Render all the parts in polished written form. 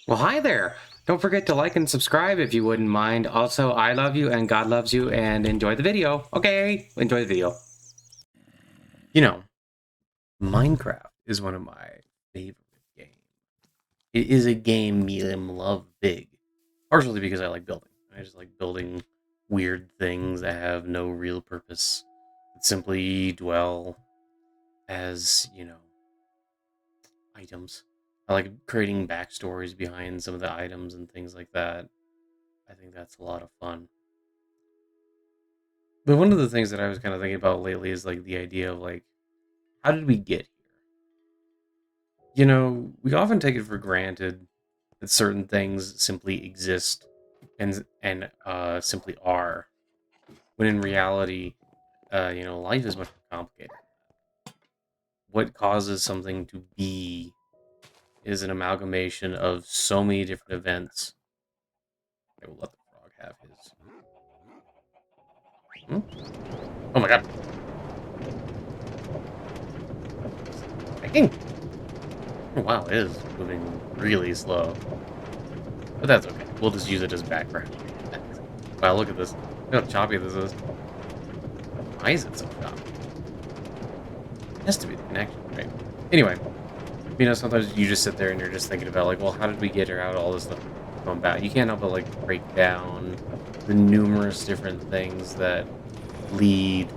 Well, hi there. Don't forget to like and subscribe if you wouldn't mind. Also, I love you and God loves you, and enjoy the video. Okay, enjoy the video. You know, Minecraft is one of my favorite games. It is a game me and love big. Partially because I like building. I just like building weird things that have no real purpose. That simply dwell as, items. I like creating backstories behind some of the items and things like that. I think that's a lot of fun. But one of the things that I was kind of thinking about lately is like the idea of like, how did we get here? We often take it for granted that certain things simply exist and simply are, when in reality, life is much more complicated. What causes something to be is an amalgamation of so many different events. I will let the frog have his. Hmm? Oh my god! Hiking? Oh, wow, it is moving really slow. But that's okay. We'll just use it as background. Wow, look at this. Look how choppy this is. Why is it so choppy? It has to be the connection, right? Anyway, sometimes you just sit there and you're just thinking about, like, well, how did we get here? How did all this stuff come about? You can't help but, like, break down the numerous different things that lead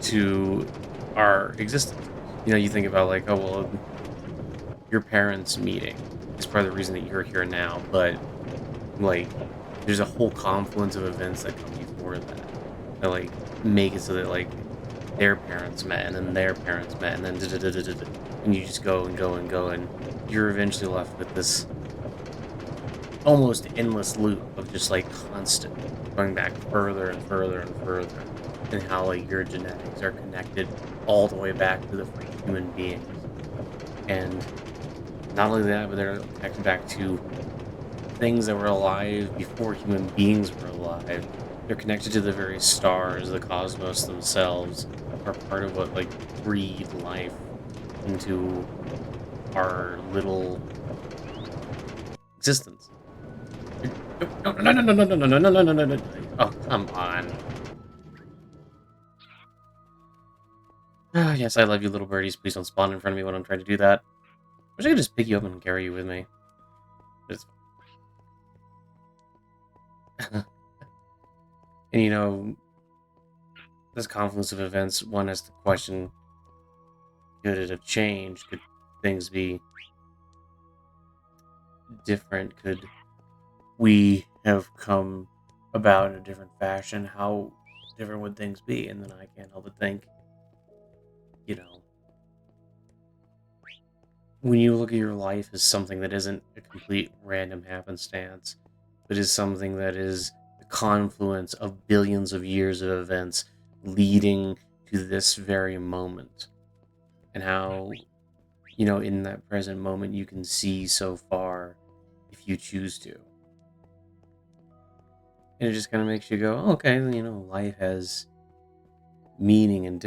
to our existence. You think about, like, oh, well, your parents meeting is part of the reason that you're here now, but like there's a whole confluence of events that come before that like make it so that like their parents met and then their parents met and then and you just go and go and go and you're eventually left with this almost endless loop of just like constant going back further and further and further, and how like your genetics are connected all the way back to the first human beings. And not only that, but they're connected back to things that were alive before human beings were alive. They're connected to the very stars, the cosmos themselves are part of what like breathe life into our little existence. No, no, no, no, no, no, no, no, no, no, no, no, no. Oh, come on. Ah, yes, I love you, little birdies. Please don't spawn in front of me when I'm trying to do that. Wish I could just pick you up and carry you with me. But it's fine. And this confluence of events, one has to question, could it have changed? Could things be different? Could we have come about in a different fashion? How different would things be? And then I can't help but think, you know, when you look at your life as something that isn't a complete random happenstance, but is something that is the confluence of billions of years of events leading to this very moment, and how, in that present moment, you can see so far if you choose to. And it just kind of makes you go, oh, okay, life has meaning and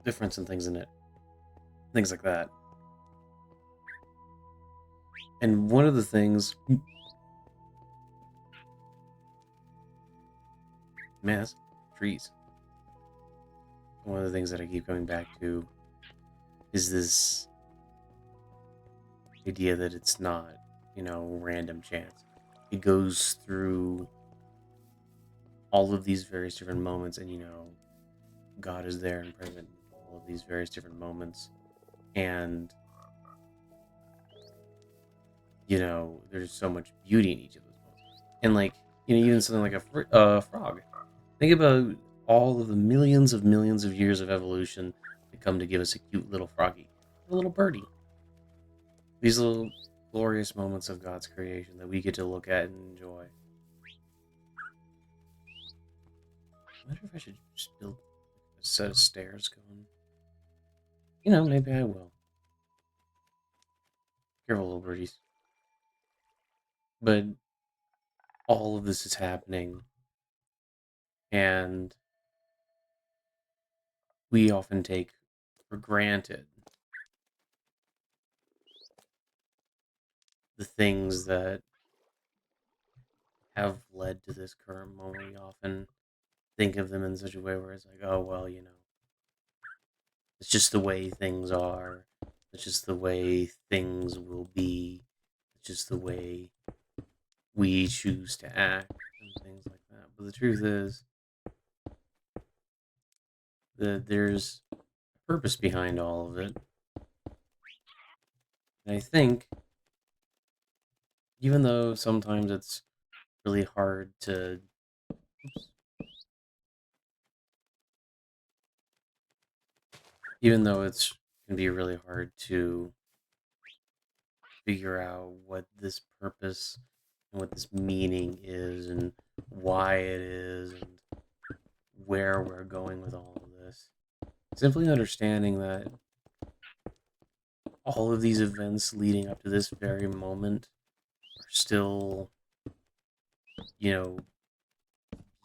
difference and things in it. Things like that. And one of the things, man, that's trees. One of the things that I keep coming back to is this idea that it's not, random chance. It goes through all of these various different moments, and, God is there and present in all of these various different moments. And, there's so much beauty in each of those moments. And, like, even something like a frog. Think about all of the millions of years of evolution that come to give us a cute little froggy, a little birdie. These little glorious moments of God's creation that we get to look at and enjoy. I wonder if I should just build a set of stairs going. Maybe I will. Careful, little birdies. But all of this is happening, and we often take for granted the things that have led to this current moment, we often think of them in such a way where it's like, oh, well, it's just the way things are. It's just the way things will be. It's just the way we choose to act and things like that. But the truth is that there's a purpose behind all of it. And I think, even though sometimes it's really hard to, oops, even though it's can be really hard to figure out what this purpose and what this meaning is and why it is and where we're going with all of this. Simply understanding that all of these events leading up to this very moment are still, you know,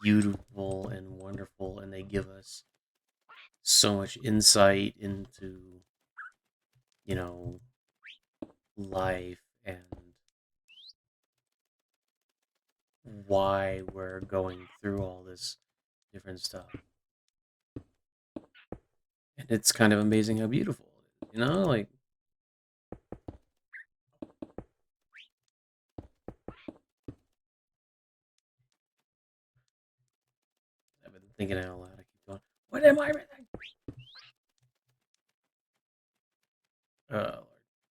beautiful and wonderful, and they give us so much insight into, you know, life and why we're going through all this different stuff. And it's kind of amazing how beautiful it is, Like, I've been thinking out loud. I keep going, what am I missing? Oh, Lord.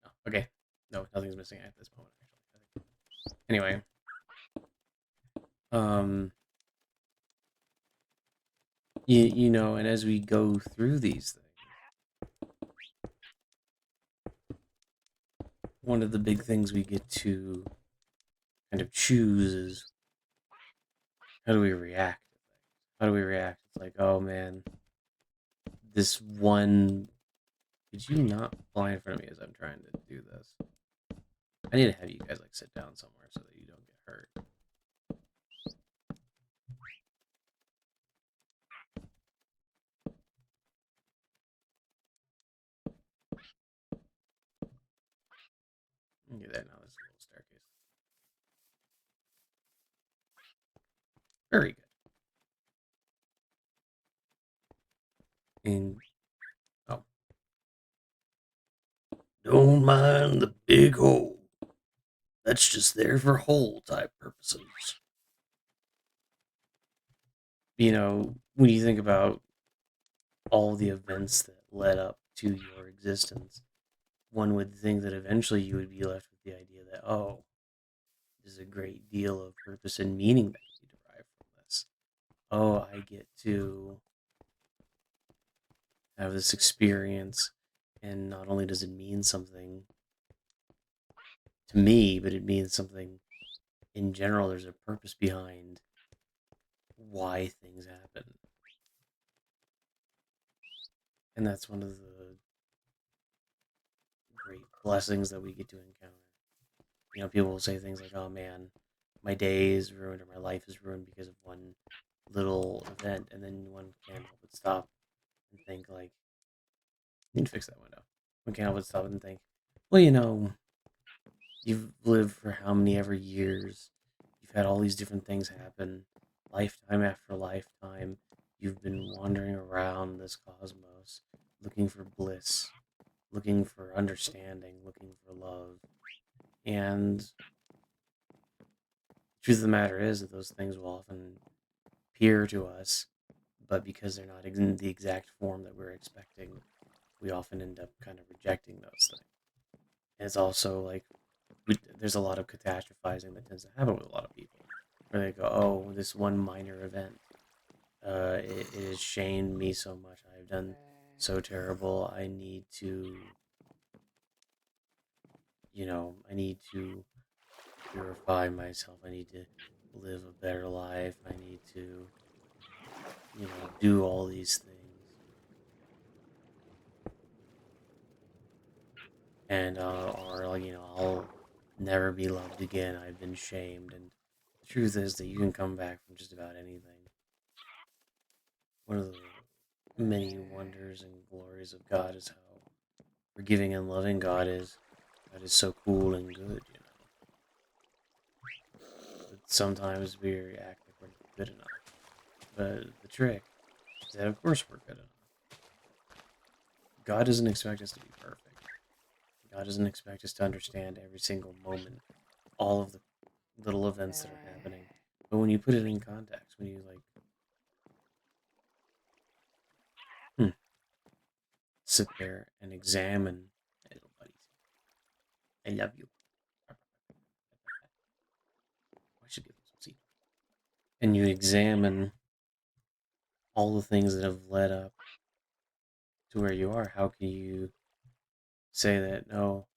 No. Okay. No, nothing's missing at this moment, actually. Anyway, um, and as we go through these things, one of the big things we get to kind of choose is how do we react to things? How do we react? It's like, oh man, this one. Could you not fly in front of me as I'm trying to do this? I need to have you guys like sit down somewhere so that you don't get hurt. Look at that now. There's a little staircase. Very good. And oh, don't mind the big hole. That's just there for hole type purposes. When you think about all the events that led up to your existence, one would think that eventually you would be left with the idea that, oh, there's a great deal of purpose and meaning that can be derived from this. Oh, I get to have this experience, and not only does it mean something to me, but it means something in general. There's a purpose behind why things happen. And that's one of the great blessings that we get to encounter. People will say things like, oh man, my day is ruined or my life is ruined because of one little event. And then one can't help but stop and think, like, you need to fix that window. One can't help but stop and think, well, you've lived for how many ever years. You've had all these different things happen, lifetime after lifetime. You've been wandering around this cosmos, looking for bliss, looking for understanding, looking for love. And the truth of the matter is that those things will often appear to us, but because they're not in the exact form that we're expecting, we often end up kind of rejecting those things. And it's also like there's a lot of catastrophizing that tends to happen with a lot of people, where they go, "Oh, this one minor event, it has shamed me so much. I've done so terrible. I need to, I need to purify myself. I need to live a better life. I need to, do all these things." And or like, I'll never be loved again. I've been shamed. And the truth is that you can come back from just about anything. One of the many wonders and glories of God is how forgiving and loving God is. God is so cool and good. sometimes we act like we're not good enough. But the trick is that, of course, we're good enough. God doesn't expect us to be perfect. God doesn't expect us to understand every single moment, all of the little events that are happening. But when you put it in context, when you like sit there and examine, hey, little buddies, I love you. I should give them some seed. And you examine all the things that have led up to where you are. How can you say that no,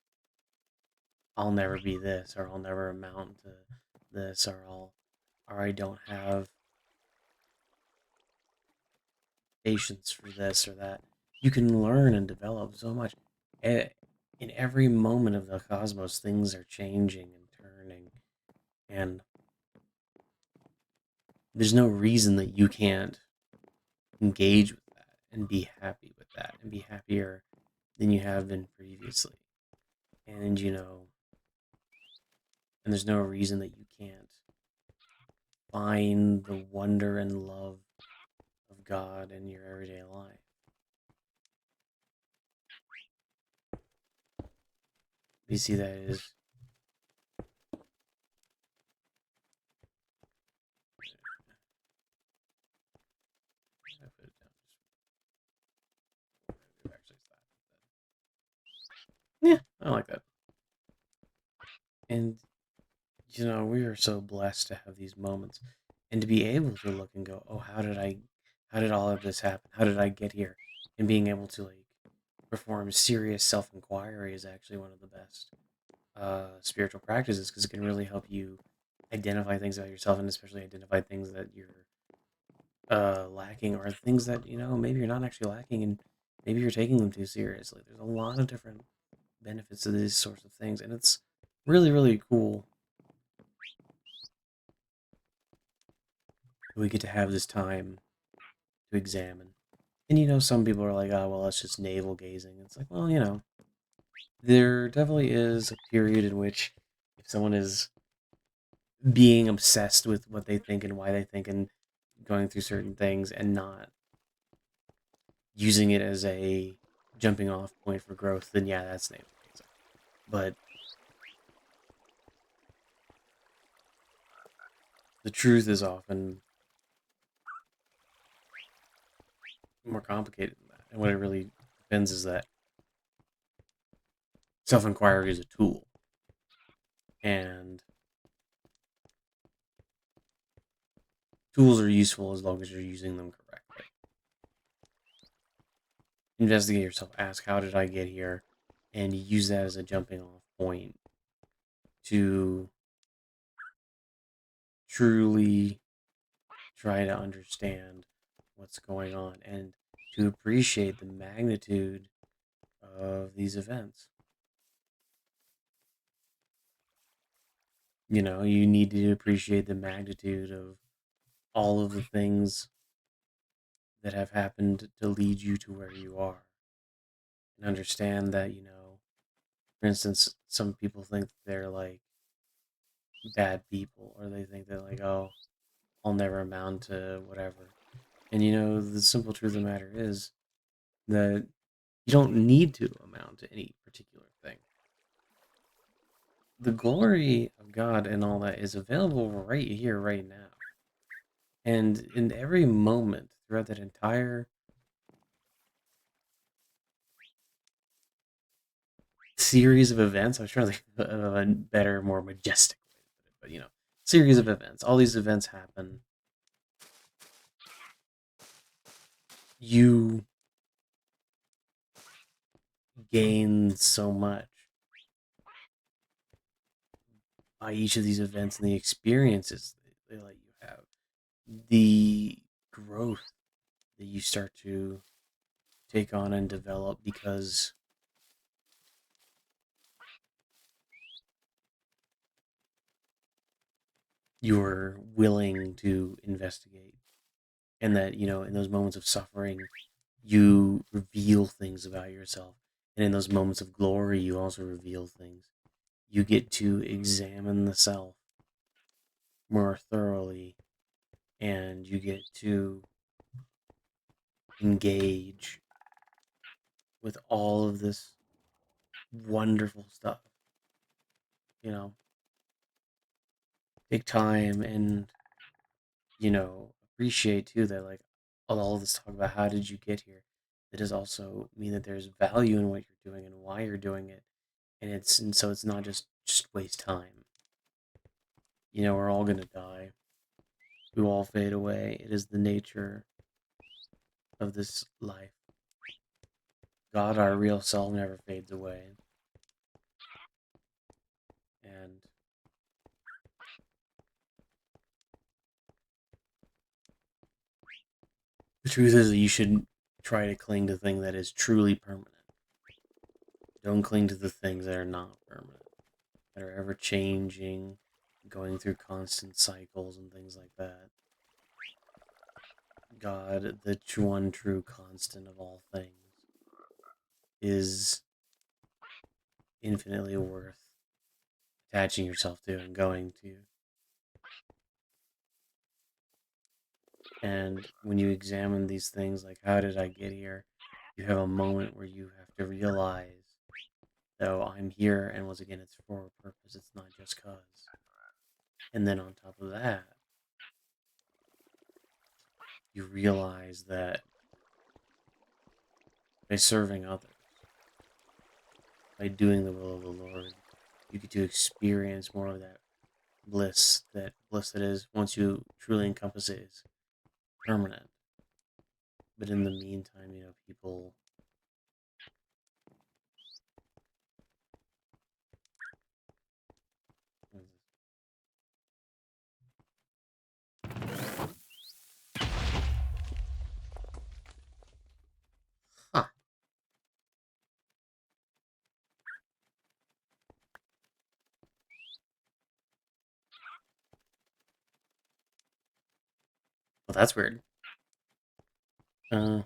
I'll never be this, or I'll never amount to this, or I don't have patience for this or that. You can learn and develop so much. In every moment of the cosmos, things are changing and turning, and there's no reason that you can't engage with that and be happy with that and be happier than you have been previously. And and there's no reason that you can't find the wonder and love of God in your everyday life. You see that as I put it down. Actually, yeah, I like that. And we are so blessed to have these moments and to be able to look and go, oh, how did all of this happen? How did I get here? And being able to like perform serious self inquiry is actually one of the best spiritual practices because it can really help you identify things about yourself and especially identify things that you're lacking or things that maybe you're not actually lacking and maybe you're taking them too seriously. There's a lot of different benefits of these sorts of things, and it's really really cool that we get to have this time to examine. And some people are like, oh well, that's just navel gazing. It's like, well, there definitely is a period in which if someone is being obsessed with what they think and why they think and going through certain things and not using it as a jumping off point for growth, then yeah, that's navel gazing. But the truth is often more complicated than that. And what it really depends is that self inquiry is a tool. And tools are useful as long as you're using them correctly. Investigate yourself, ask, how did I get here? And use that as a jumping off point to truly try to understand what's going on and to appreciate the magnitude of these events. You need to appreciate the magnitude of all of the things that have happened to lead you to where you are. And understand that, for instance, some people think they're like bad people, or they think they're like, oh, I'll never amount to whatever. And the simple truth of the matter is that you don't need to amount to any particular thing. The glory of God and all that is available right here, right now. And in every moment throughout that entire series of events, I'm trying to think of a better, more majestic way to put it, but series of events. All these events happen. You gain so much by each of these events and the experiences they let you have. The growth that you start to take on and develop because you're willing to investigate. And that, in those moments of suffering, you reveal things about yourself. And in those moments of glory, you also reveal things. You get to examine the self more thoroughly, and you get to engage with all of this wonderful stuff. You know, take time and, appreciate too that, like, all this talk about how did you get here. It does also mean that there's value in what you're doing and why you're doing it. And so it's not just waste time. We're all gonna die. We will all fade away. It is the nature of this life. God, our real self, never fades away. And the truth is that you should try to cling to the thing that is truly permanent. Don't cling to the things that are not permanent, that are ever changing, going through constant cycles and things like that. God, the one true constant of all things, is infinitely worth attaching yourself to and going to. And when you examine these things, like, how did I get here? You have a moment where you have to realize, though, I'm here, and once again, it's for a purpose. It's not just cause. And then on top of that, you realize that by serving others, by doing the will of the Lord, you get to experience more of that bliss. That bliss that is, once you truly encompass it, is permanent. But in the meantime, people. Huh. Well, that's weird. Uh,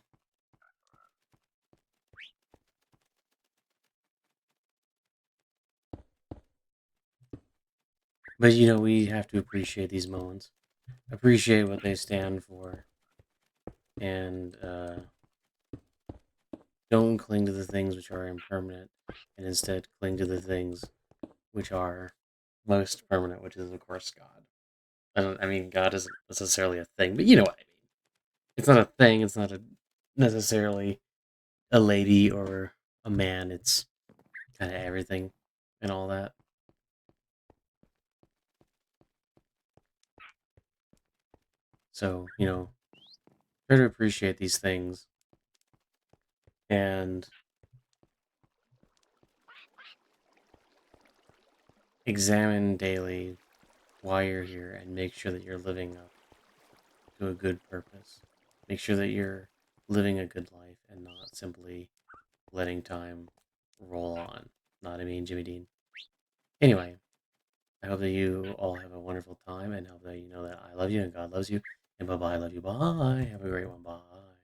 but we have to appreciate these moments, appreciate what they stand for, and don't cling to the things which are impermanent, and instead cling to the things which are most permanent, which is, of course, God. I mean, God isn't necessarily a thing, but you know what I mean. It's not a thing. It's not necessarily a lady or a man. It's kind of everything and all that. So, try to appreciate these things and examine daily why you're here and make sure that you're living up to a good purpose. Make sure that you're living a good life and not simply letting time roll on. Not, I mean, Jimmy Dean. Anyway, I hope that you all have a wonderful time and hope that you know that I love you and God loves you. And bye bye, love you. Bye. Have a great one. Bye.